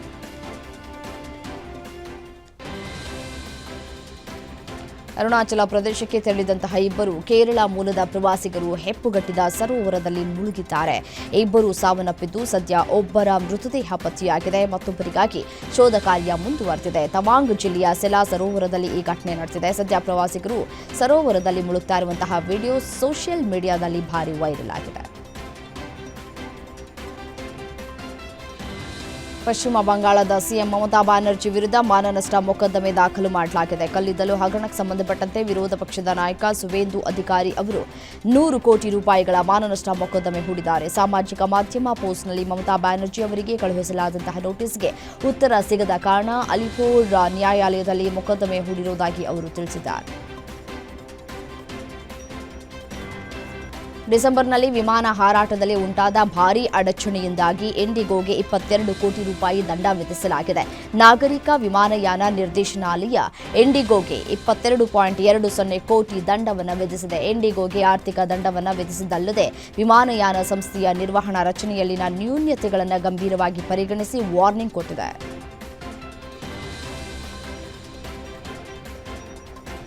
ಅರುಣಾಚಲ ಪ್ರದೇಶಕ್ಕೆ ತೆರಳಿದಂತಹ ಇಬ್ಬರು ಕೇರಳ ಮೂಲದ ಪ್ರವಾಸಿಗರು ಹೆಪ್ಪುಗಟ್ಟಿದ ಸರೋವರದಲ್ಲಿ ಮುಳುಗಿದ್ದಾರೆ. ಇಬ್ಬರು ಸಾವನ್ನಪ್ಪಿದ್ದು ಸದ್ಯ ಒಬ್ಬರ ಮೃತದೇಹ ಪತ್ತೆಯಾಗಿದೆ. ಮತ್ತೊಬ್ಬರಿಗಾಗಿ ಶೋಧ ಕಾರ್ಯ ಮುಂದುವರೆದಿದೆ. ತವಾಂಗ್ ಜಿಲ್ಲೆಯ ಸೆಲಾ ಸರೋವರದಲ್ಲಿ ಈ ಘಟನೆ ನಡೆದಿದೆ. ಸದ್ಯ ಪ್ರವಾಸಿಗರು ಸರೋವರದಲ್ಲಿ ಮುಳುಗ್ತಾ ಇರುವಂತಹ ವಿಡಿಯೋ ಸೋಷಿಯಲ್ ಮೀಡಿಯಾದಲ್ಲಿ ಭಾರಿ ವೈರಲ್ ಆಗಿದೆ. ಪಶ್ಚಿಮ ಬಂಗಾಳದ ಸಿಎಂ ಮಮತಾ ಬ್ಯಾನರ್ಜಿ ವಿರುದ್ಧ ಮಾನನಷ್ಟ ಮೊಕದ್ದಮೆ ದಾಖಲು ಮಾಡಲಾಗಿದೆ. ಕಲ್ಲಿದ್ದಲು ಹಗರಣಕ್ಕೆ ಸಂಬಂಧಪಟ್ಟಂತೆ ವಿರೋಧ ಪಕ್ಷದ ನಾಯಕ ಸುವೇಂದು ಅಧಿಕಾರಿ ಅವರು 100 ಕೋಟಿ ರೂಪಾಯಿಗಳ ಮಾನನಷ್ಟ ಮೊಕದ್ದಮೆ ಹೂಡಿದ್ದಾರೆ. ಸಾಮಾಜಿಕ ಮಾಧ್ಯಮ ಪೋಸ್ಟ್ನಲ್ಲಿ ಮಮತಾ ಬ್ಯಾನರ್ಜಿ ಅವರಿಗೆ ಕಳುಹಿಸಲಾದಂತಹ ನೋಟಿಸ್ಗೆ ಉತ್ತರ ಸಿಗದ ಕಾರಣ ಅಲಿಪುರ್ ನ್ಯಾಯಾಲಯದಲ್ಲಿ ಮೊಕದ್ದಮೆ ಹೂಡಿರುವುದಾಗಿ ಅವರು ತಿಳಿಸಿದ್ದಾರೆ. ಡಿಸೆಂಬರ್ನಲ್ಲಿ ವಿಮಾನ ಹಾರಾಟದಲ್ಲಿ ಉಂಟಾದ ಭಾರೀ ಅಡಚಣೆಯಿಂದಾಗಿ ಇಂಡಿಗೋಗೆ 22 ಕೋಟಿ ರೂಪಾಯಿ ದಂಡ ವಿಧಿಸಲಾಗಿದೆ. ನಾಗರಿಕ ವಿಮಾನಯಾನ ನಿರ್ದೇಶನಾಲಯ ಇಂಡಿಗೋಗೆ 22.20 ಕೋಟಿ ದಂಡವನ್ನು ವಿಧಿಸಿದೆ. ಇಂಡಿಗೋಗೆ ಆರ್ಥಿಕ ದಂಡವನ್ನು ವಿಧಿಸಿದ್ದಲ್ಲದೆ ವಿಮಾನಯಾನ ಸಂಸ್ಥೆಯ ನಿರ್ವಹಣಾ ರಚನೆಯಲ್ಲಿನ ನ್ಯೂನತೆಗಳನ್ನು ಗಂಭೀರವಾಗಿ ಪರಿಗಣಿಸಿ ವಾರ್ನಿಂಗ್ ಕೊಟ್ಟಿದೆ.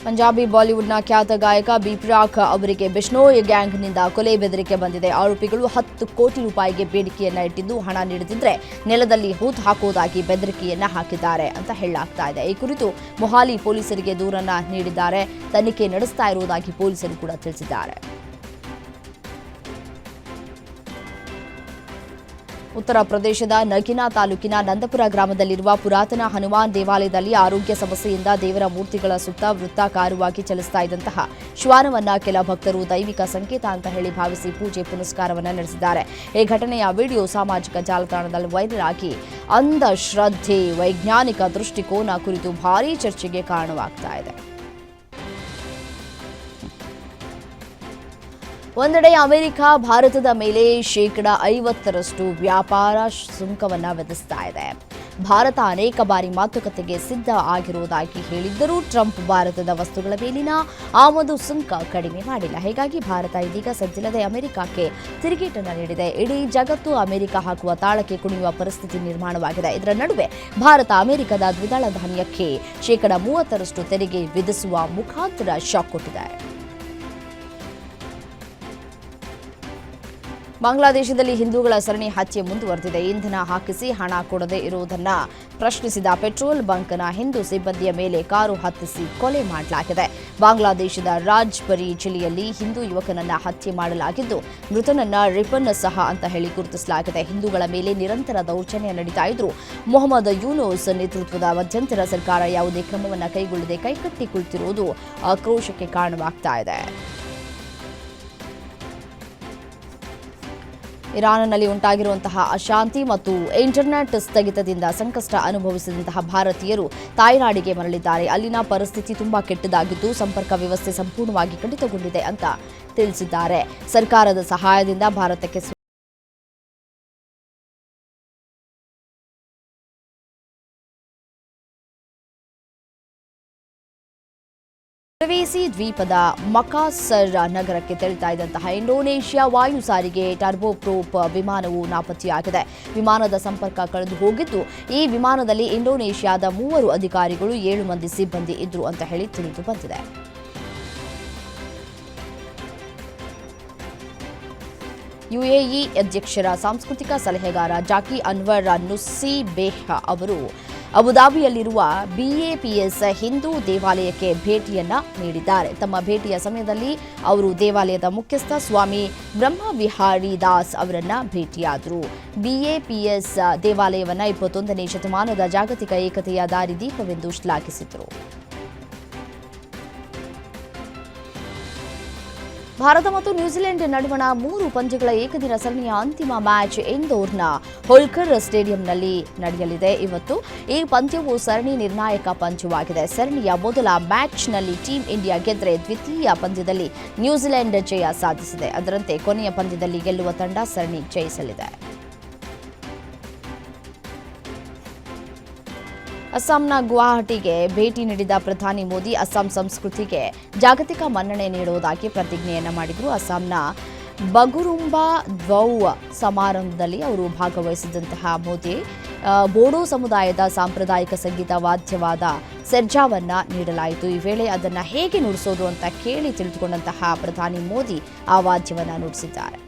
ಪಂಜಾಬಿ ಬಾಲಿವುಡ್ನ ಖ್ಯಾತ ಗಾಯಕ ಬಿ ಪ್ರಾಕ್ ಅವರಿಗೆ ಬಿಷ್ಣೋಯ್ ಗ್ಯಾಂಗ್ನಿಂದ ಕೊಲೆ ಬೆದರಿಕೆ ಬಂದಿದೆ. ಆರೋಪಿಗಳು 10 ಕೋಟಿ ರೂಪಾಯಿಗೆ ಬೇಡಿಕೆಯನ್ನ ಇಟ್ಟಿದ್ದು ಹಣ ನೀಡದಿದ್ರೆ ನೆಲದಲ್ಲಿ ಹೂತು ಹಾಕುವುದಾಗಿ ಬೆದರಿಕೆಯನ್ನ ಹಾಕಿದ್ದಾರೆ ಅಂತ ಹೇಳಲಾಗ್ತಾ ಇದೆ. ಈ ಕುರಿತು ಮೊಹಾಲಿ ಪೊಲೀಸರಿಗೆ ದೂರನ್ನ ನೀಡಿದ್ದಾರೆ. ತನಿಖೆ ನಡೆಸ್ತಾ ಇರುವುದಾಗಿ ಪೊಲೀಸರು ಕೂಡ ತಿಳಿಸಿದ್ದಾರೆ. ಉತ್ತರ ಪ್ರದೇಶದ ನಗಿನಾ ತಾಲೂಕಿನ ನಂದಪುರ ಗ್ರಾಮದಲ್ಲಿರುವ ಪುರಾತನ ಹನುಮಾನ್ ದೇವಾಲಯದಲ್ಲಿ ಆರೋಗ್ಯ ಸಮಸ್ಯೆಯಿಂದ ದೇವರ ಮೂರ್ತಿಗಳ ಸುತ್ತ ವೃತ್ತಾಕಾರವಾಗಿ ಚಲಿಸ್ತಾ ಇದ್ದಂತಹ ಶ್ವಾನವನ್ನ ಕೆಲ ಭಕ್ತರು ದೈವಿಕ ಸಂಕೇತ ಅಂತ ಹೇಳಿ ಭಾವಿಸಿ ಪೂಜೆ ಪುನಸ್ಕಾರವನ್ನ ನಡೆಸಿದ್ದಾರೆ. ಈ ಘಟನೆಯ ವಿಡಿಯೋ ಸಾಮಾಜಿಕ ಜಾಲತಾಣದಲ್ಲಿ ವೈರಲ್ ಆಗಿ ಅಂಧಶ್ರದ್ಧೆ, ವೈಜ್ಞಾನಿಕ ದೃಷ್ಟಿಕೋನ ಕುರಿತು ಭಾರೀ ಚರ್ಚೆಗೆ ಕಾರಣವಾಗ್ತಾ ಇದೆ. ಒಂದೆಡೆ ಅಮೆರಿಕ ಭಾರತದ ಮೇಲೆ 50% ವ್ಯಾಪಾರ ಸುಂಕವನ್ನು ವಿಧಿಸ್ತಾ ಇದೆ. ಭಾರತ ಅನೇಕ ಬಾರಿ ಮಾತುಕತೆಗೆ ಸಿದ್ಧ ಆಗಿರುವುದಾಗಿ ಹೇಳಿದ್ದರೂ ಟ್ರಂಪ್ ಭಾರತದ ವಸ್ತುಗಳ ಮೇಲಿನ ಆಮದು ಸುಂಕ ಕಡಿಮೆ ಮಾಡಿಲ್ಲ. ಹೀಗಾಗಿ ಭಾರತ ಇದೀಗ ಸದ್ದಿಲ್ಲದೆ ಅಮೆರಿಕಕ್ಕೆ ತಿರುಗೇಟನ್ನು ನೀಡಿದೆ. ಇಡೀ ಜಗತ್ತು ಅಮೆರಿಕ ಹಾಕುವ ತಾಳಕ್ಕೆ ಕುಣಿಯುವ ಪರಿಸ್ಥಿತಿ ನಿರ್ಮಾಣವಾಗಿದೆ. ಇದರ ನಡುವೆ ಭಾರತ ಅಮೆರಿಕದ ದ್ವಿದಳ ಧಾನ್ಯಕ್ಕೆ 30% ತೆರಿಗೆ ವಿಧಿಸುವ ಮುಖಾಂತರ ಶಾಕ್ ಕೊಟ್ಟಿದೆ. ಬಾಂಗ್ಲಾದೇಶದಲ್ಲಿ ಹಿಂದೂಗಳ ಸರಣಿ ಹತ್ಯೆ ಮುಂದುವರೆದಿದೆ. ಇಂಧನ ಹಾಕಿಸಿ ಹಣ ಕೊಡದೆ ಇರುವುದನ್ನು ಪ್ರಶ್ನಿಸಿದ ಪೆಟ್ರೋಲ್ ಬಂಕ್ನ ಹಿಂದೂ ಸಿಬ್ಬಂದಿಯ ಮೇಲೆ ಕಾರು ಹತ್ತಿಸಿ ಕೊಲೆ ಮಾಡಲಾಗಿದೆ. ಬಾಂಗ್ಲಾದೇಶದ ರಾಜ್ಬರಿ ಜಿಲ್ಲೆಯಲ್ಲಿ ಹಿಂದೂ ಯುವಕನನ್ನ ಹತ್ಯೆ ಮಾಡಲಾಗಿದ್ದು ಮೃತನನ್ನ ರಿಪನ್ ಸಹ ಅಂತ ಹೇಳಿ ಗುರುತಿಸಲಾಗಿದೆ. ಹಿಂದೂಗಳ ಮೇಲೆ ನಿರಂತರ ದೌರ್ಜನ್ಯ ನಡೀತಾ ಇದ್ರು ಮೊಹಮ್ಮದ್ ಯೂನುಸ್ ನೇತೃತ್ವದ ಮಧ್ಯಂತರ ಸರ್ಕಾರ ಯಾವುದೇ ಕ್ರಮವನ್ನು ಕೈಗೊಳ್ಳದೆ ಕೈಕಟ್ಟಿ ಕುಳಿತಿರುವುದು ಆಕ್ರೋಶಕ್ಕೆ ಕಾರಣವಾಗ್ತಾ ಇದೆ. ಇರಾನ್ನಲ್ಲಿ ಉಂಟಾಗಿರುವಂತಹ ಅಶಾಂತಿ ಮತ್ತು ಇಂಟರ್ನೆಟ್ ಸ್ಥಗಿತದಿಂದ ಸಂಕಷ್ಟ ಅನುಭವಿಸಿದಂತಹ ಭಾರತೀಯರು ತಾಯ್ನಾಡಿಗೆ ಮರಳಿದ್ದಾರೆ. ಅಲ್ಲಿನ ಪರಿಸ್ಥಿತಿ ತುಂಬಾ ಕೆಟ್ಟದಾಗಿದ್ದು ಸಂಪರ್ಕ ವ್ಯವಸ್ಥೆ ಸಂಪೂರ್ಣವಾಗಿ ಕಡಿತಗೊಂಡಿದೆ ಅಂತ ತಿಳಿಸಿದ್ದಾರೆ. ಸರ್ಕಾರದ ಸಹಾಯದಿಂದ ಭಾರತಕ್ಕೆ ಸುಲವೇಸಿ ದ್ವೀಪದ ಮಕಾಸರ್ ನಗರಕ್ಕೆ ತೆರಳುತ್ತಾ ಇದ್ದಂತಹ ಇಂಡೋನೇಷ್ಯಾ ವಾಯು ಸಾರಿಗೆ ಟರ್ಬೋಪ್ರೋಪ್ ವಿಮಾನವು ನಾಪತ್ತೆಯಾಗಿದೆ. ವಿಮಾನದ ಸಂಪರ್ಕ ಕಳೆದು ಹೋಗಿದ್ದು ಈ ವಿಮಾನದಲ್ಲಿ ಇಂಡೋನೇಷ್ಯಾದ 3 ಅಧಿಕಾರಿಗಳು 7 ಮಂದಿ ಸಿಬ್ಬಂದಿ ಇದ್ರು ಅಂತ ಹೇಳಿ ತಿಳಿದು ಬಂದಿದೆ. ಯುಎಇ ಅಧ್ಯಕ್ಷರ ಸಾಂಸ್ಕೃತಿಕ ಸಲಹೆಗಾರ ಜಾಕಿ ಅನ್ವರ್ ನುಸ್ಸಿ ಬೇಹ್ ಅವರು ಅಬುದಾಬಿಯಲ್ಲಿರುವ BAPS ಹಿಂದೂ ದೇವಾಲಯಕ್ಕೆ ಭೇಟಿಯನ್ನ ನೀಡಿದ್ದಾರೆ. ತಮ್ಮ ಭೇಟಿಯ ಸಮಯದಲ್ಲಿ ಅವರು ದೇವಾಲಯದ ಮುಖ್ಯಸ್ಥ ಸ್ವಾಮಿ ಬ್ರಹ್ಮವಿಹಾರಿ ದಾಸ್ ಅವರನ್ನ ಭೇಟಿಯಾದರು. BAPS ದೇವಾಲಯವನ್ನ 21ನೇ ಶತಮಾನದ ಜಾಗತಿಕ ಏಕತೆಯ ದಾರಿದೀಪವೆಂದು ಶ್ಲಾಘಿಸಿದರು. ಭಾರತ ಮತ್ತು ನ್ಯೂಜಿಲೆಂಡ್ ನಡುವಣ 3 ಪಂದ್ಯಗಳ ಏಕದಿನ ಸರಣಿಯ ಅಂತಿಮ ಮ್ಯಾಚ್ ಇಂದೋರ್ನ ಹೋಲ್ಕರ್ ಸ್ಟೇಡಿಯಂನಲ್ಲಿ ನಡೆಯಲಿದೆ. ಇವತ್ತು ಈ ಪಂದ್ಯವು ಸರಣಿ ನಿರ್ಣಾಯಕ ಪಂದ್ಯವಾಗಿದೆ. ಸರಣಿಯ ಮೊದಲ ಮ್ಯಾಚ್ನಲ್ಲಿ ಟೀಂ ಇಂಡಿಯಾ ಗೆದ್ದರೆ ದ್ವಿತೀಯ ಪಂದ್ಯದಲ್ಲಿ ನ್ಯೂಜಿಲೆಂಡ್ ಜಯ ಸಾಧಿಸಿದೆ. ಅದರಂತೆ ಕೊನೆಯ ಪಂದ್ಯದಲ್ಲಿ ಗೆಲ್ಲುವ ತಂಡ ಸರಣಿ ಜಯಿಸಲಿದೆ. ಅಸ್ಸಾಂನ ಗುವಾಹಟಿಗೆ ಭೇಟಿ ನೀಡಿದ ಪ್ರಧಾನಿ ಮೋದಿ ಅಸ್ಸಾಂ ಸಂಸ್ಕೃತಿಗೆ ಜಾಗತಿಕ ಮನ್ನಣೆ ನೀಡುವುದಾಗಿ ಪ್ರತಿಜ್ಞೆಯನ್ನ ಮಾಡಿದರು. ಅಸ್ಸಾಂನ ಬಗುರುಂಬಾ ದ್ವೌ ಸಮಾರಂಭದಲ್ಲಿ ಅವರು ಭಾಗವಹಿಸಿದಂತಹ ಮೋದಿ ಬೋಡೋ ಸಮುದಾಯದ ಸಾಂಪ್ರದಾಯಿಕ ಸಂಗೀತ ವಾದ್ಯವಾದ ಸೆರ್ಜಾವನ್ನ ನೀಡಲಾಯಿತು. ಈ ವೇಳೆ ಅದನ್ನು ಹೇಗೆ ನುಡಿಸೋದು ಅಂತ ಕೇಳಿ ತಿಳಿದುಕೊಂಡಂತಹ ಪ್ರಧಾನಿ ಮೋದಿ ಆ ವಾದ್ಯವನ್ನ ನುಡಿಸಿದ್ದಾರೆ.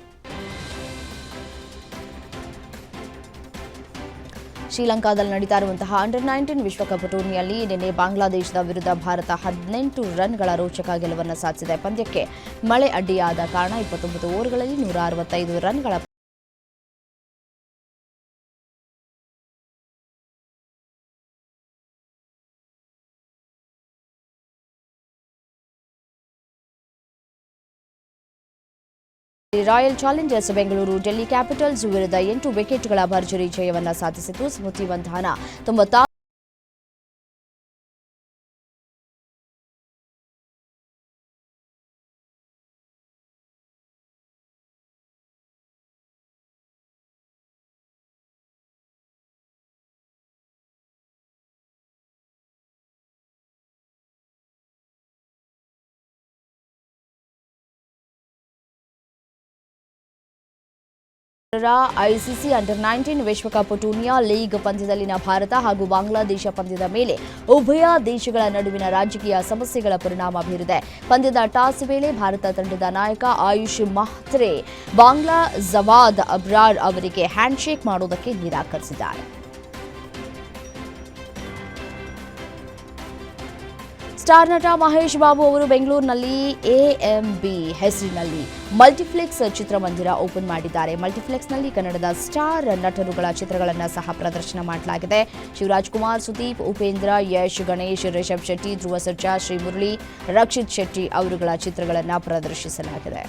ಶ್ರೀಲಂಕಾದಲ್ಲಿ ನಡೀತಾ ಇರುವಂತಹ ಅಂಡರ್-19 ವಿಶ್ವಕಪ್ ಟೂರ್ನಿಯಲ್ಲಿ ನಿನ್ನೆ ಬಾಂಗ್ಲಾದೇಶದ ವಿರುದ್ಧ ಭಾರತ 18 ರನ್ಗಳ ರೋಚಕ ಗೆಲುವನ್ನು ಸಾಧಿಸಿದೆ. ಪಂದ್ಯಕ್ಕೆ ಮಳೆ ಅಡ್ಡಿಯಾದ ಕಾರಣ 29 ಓವರ್ಗಳಲ್ಲಿ 165 ರನ್ಗಳ Royal Challengers Bengaluru Delhi Capitals ವಿರುದ್ಧ 8 ವಿಕೆಟ್ಗಳ ಭರ್ಜರಿ ಜಯವನ್ನು ಸಾಧಿಸಿತು. ಸ್ಮೃತಿ ಮಂಧಾನ 96 ಐಸಿಸಿ ಅಂಡರ್-19 ವಿಶ್ವಕಪ್ ಟೂರ್ನಿಯ ಲೀಗ್ ಪಂದ್ಯದಲ್ಲಿನ ಭಾರತ ಹಾಗೂ ಬಾಂಗ್ಲಾದೇಶ ಪಂದ್ಯದ ಮೇಲೆ ಉಭಯ ದೇಶಗಳ ನಡುವಿನ ರಾಜಕೀಯ ಸಮಸ್ಯೆಗಳ ಪರಿಣಾಮ ಬೀರಿದೆ. ಪಂದ್ಯದ ಟಾಸ್ ವೇಳೆ ಭಾರತ ತಂಡದ ನಾಯಕ ಆಯುಷ್ ಮಹ್ತ್ರೆ ಬಾಂಗ್ಲಾ ಜವಾದ್ ಅಬ್ರಾರ್ ಅವರಿಗೆ ಹ್ಯಾಂಡ್ಶೇಕ್ ಮಾಡುವುದಕ್ಕೆ ನಿರಾಕರಿಸಿದ್ದಾರೆ. ಸ್ಟಾರ್ ನಟ ಮಹೇಶ್ ಬಾಬು ಅವರು ಬೆಂಗಳೂರಿನಲ್ಲಿ AMB ಹೆಸರಿನಲ್ಲಿ ಮಲ್ಟಿಪ್ಲೆಕ್ಸ್ ಚಿತ್ರಮಂದಿರ ಓಪನ್ ಮಾಡಿದ್ದಾರೆ. ಮಲ್ಟಿಪ್ಲೆಕ್ಸ್ನಲ್ಲಿ ಕನ್ನಡದ ಸ್ಟಾರ್ ನಟರುಗಳ ಚಿತ್ರಗಳನ್ನು ಸಹ ಪ್ರದರ್ಶನ ಮಾಡಲಾಗಿದೆ. ಶಿವರಾಜ್ ಕುಮಾರ್, ಸುದೀಪ್, ಉಪೇಂದ್ರ, ಯಶ್, ಗಣೇಶ್, ರಿಷಬ್ ಶೆಟ್ಟಿ, ಧ್ರುವ ಸರ್ಜಾ, ಶ್ರೀ ಮುರಳಿ, ರಕ್ಷಿತ್ ಶೆಟ್ಟಿ ಅವರುಗಳ ಚಿತ್ರಗಳನ್ನು ಪ್ರದರ್ಶಿಸಲಾಗಿದೆ.